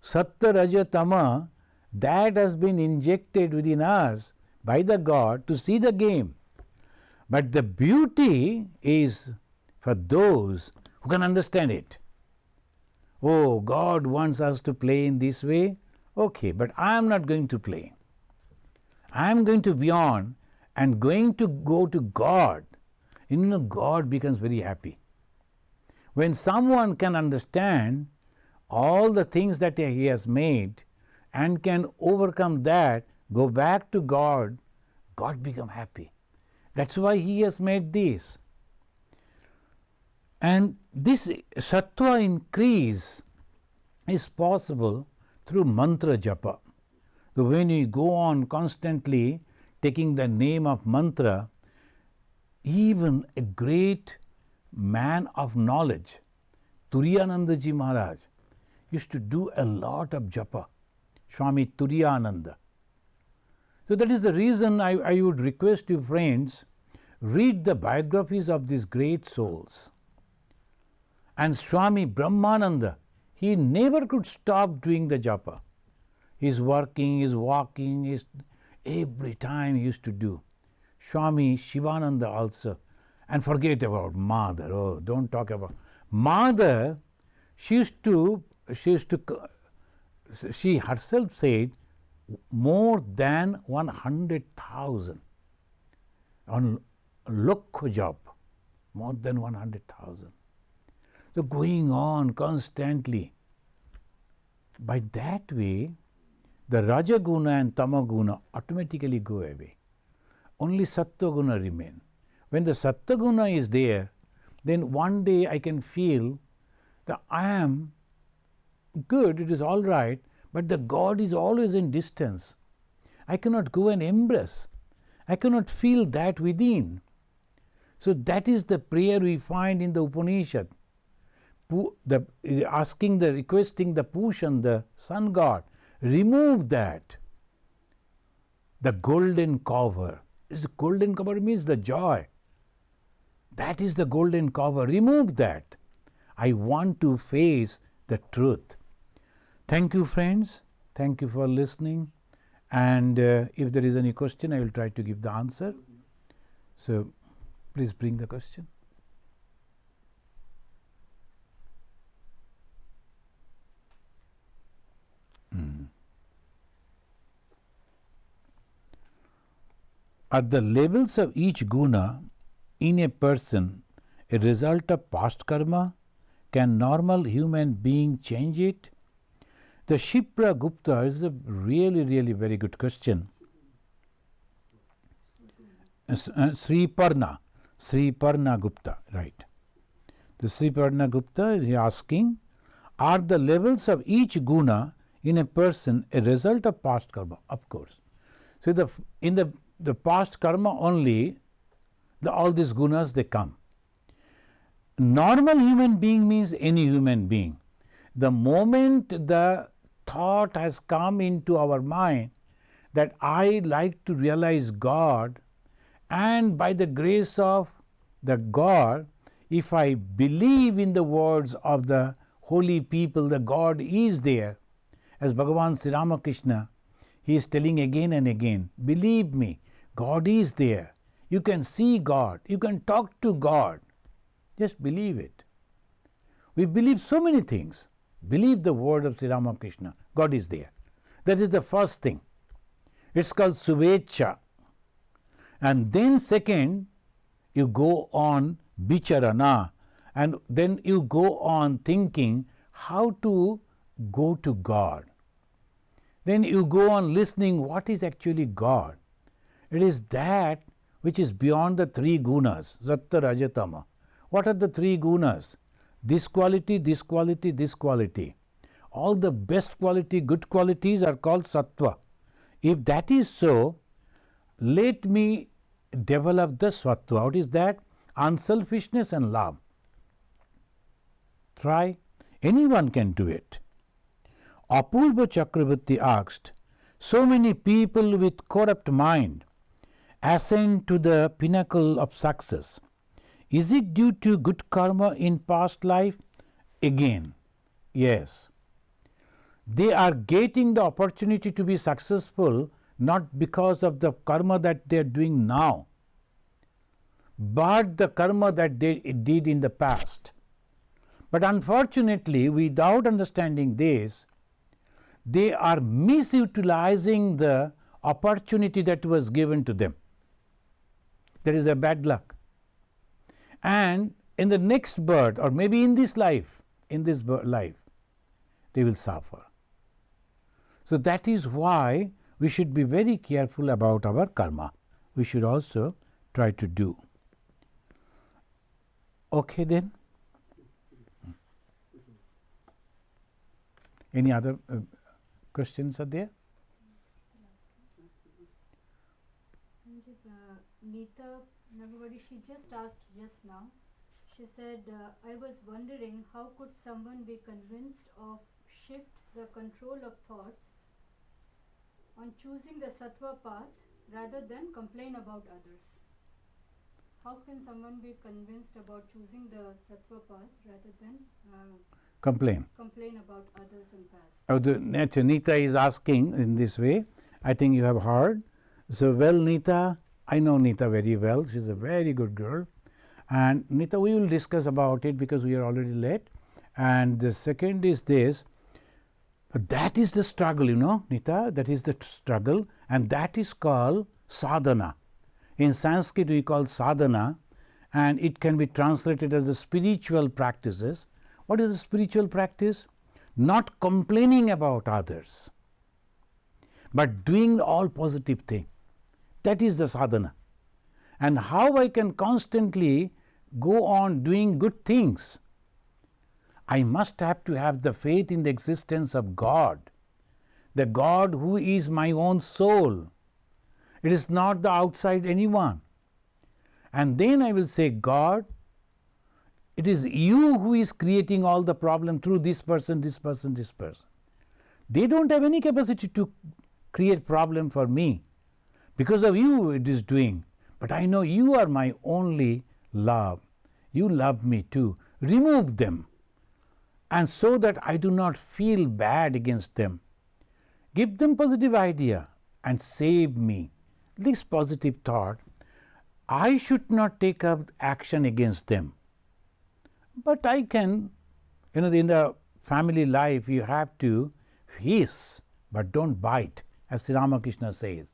Sattva, Raja, Tama, that has been injected within us by the God to see the game. But the beauty is for those who can understand it. Oh, God wants us to play in this way. Okay, but I am not going to play. I am going to beyond and going to go to God. God becomes very happy. When someone can understand all the things that he has made and can overcome that, go back to God, God becomes happy. That's why he has made this. And this sattva increase is possible through mantra japa. So when you go on constantly taking the name of mantra, even a great man of knowledge, Turiyananda Ji Maharaj, used to do a lot of japa, Swami Turiyananda. So that is the reason I would request you, friends, read the biographies of these great souls. And Swami Brahmananda, he never could stop doing the japa. He's working, he's walking, every time he used to do. Swami Shivananda also. And forget about Mother. Oh, don't talk about Mother. She herself said more than 100,000 on lokho job, more than 100,000. So going on constantly. By that way, the Rajaguna and Tamaguna automatically go away. Only Sattva-guna remain. When the Sattva-guna is there, then one day I can feel that I am good, it is all right, but the God is always in distance. I cannot go and embrace. I cannot feel that within. So that is the prayer we find in the Upanishad. Requesting the Pushan, the sun god, remove that. The golden cover. The golden cover means the joy. That is the golden cover. Remove that. I want to face the truth. Thank you, friends. Thank you for listening. And if there is any question, I will try to give the answer. So, please bring the question. Are the levels of each guna in a person a result of past karma? Can normal human being change it? The Shipra Gupta is a really very good question. Sri Parna Gupta, right. The Sri Parna Gupta is asking, are the levels of each guna in a person a result of past karma? Of course. So in the past karma only, all these gunas they come. Normal human being means any human being. The moment the thought has come into our mind that I like to realize God, and by the grace of the God, if I believe in the words of the holy people, the God is there. As Bhagavan Sri Ramakrishna, he is telling again and again, believe me, God is there. You can see God. You can talk to God. Just believe it. We believe so many things. Believe the word of Sri Ramakrishna. God is there. That is the first thing. It's called Suvecha. And then second, you go on Bicharana. And then you go on thinking how to go to God. Then you go on listening what is actually God. It is that which is beyond the three gunas, Sattva, Rajatama. What are the three gunas? This quality, this quality, this quality. All the best quality, good qualities are called Sattva. If that is so, let me develop the Sattva. What is that? Unselfishness and love. Try. Anyone can do it. Apurva Chakravarti asked, so many people with corrupt mind ascend to the pinnacle of success. Is it due to good karma in past life? Again, yes. They are getting the opportunity to be successful not because of the karma that they are doing now, but the karma that they did in the past. But unfortunately, without understanding this, they are misutilizing the opportunity that was given to them. That is a bad luck. And in the next birth, or maybe in this life, they will suffer. So that is why we should be very careful about our karma. We should also try to do. Okay then. Any other questions are there? Neeta Nagavadi, she just asked just now. She said, I was wondering how could someone be convinced of shift the control of thoughts on choosing the sattva path rather than complain about others. How can someone be convinced about choosing the sattva path rather than complain about others in past? Neeta is asking in this way. I think you have heard. So, well, Neeta, I know Neeta very well. She's a very good girl. And Neeta, we will discuss about it because we are already late. And the second is this. That is the struggle, you know, Neeta. That is the struggle. And that is called sadhana. In Sanskrit we call sadhana, and it can be translated as the spiritual practices. What is a spiritual practice? Not complaining about others, but doing all positive thing. That is the sadhana. And how I can constantly go on doing good things? I must have to have the faith in the existence of God, the God who is my own soul. It is not the outside anyone. And then I will say, God, it is you who is creating all the problem through this person, this person, this person. They don't have any capacity to create problem for me. Because of you it is doing. But I know you are my only love. You love me too. Remove them. And so that I do not feel bad against them. Give them positive idea and save me. This positive thought, I should not take up action against them. But I can, in the family life you have to hiss, but don't bite, as Sri Ramakrishna says.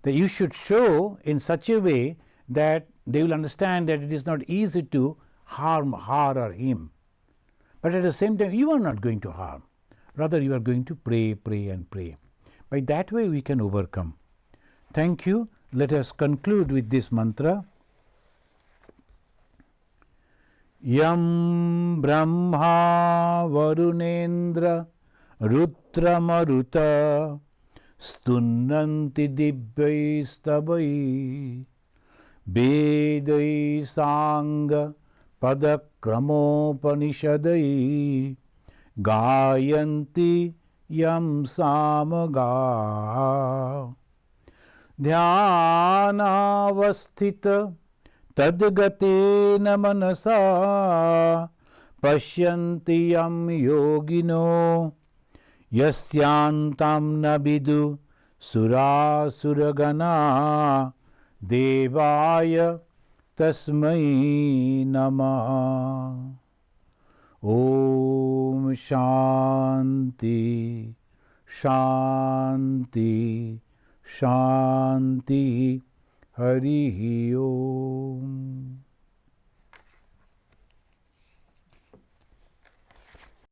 That you should show in such a way that they will understand that it is not easy to harm her or him. But at the same time, you are not going to harm. Rather, you are going to pray, pray and pray. By that way, we can overcome. Thank you. Let us conclude with this mantra. Yam Brahma Varunendra Rudramaruta Stunnanti Divyai Stabai Vedai Sangha Padakramopanishadai Gayanti Yam Samaga Dhyanavasthita Tadgatena Manasa Pashyanti Yam Yogino Yasyantam Nabidu Surasuragana Devaya Tasmai Namah. Om Shanti Shanti Shanti Harihi Om.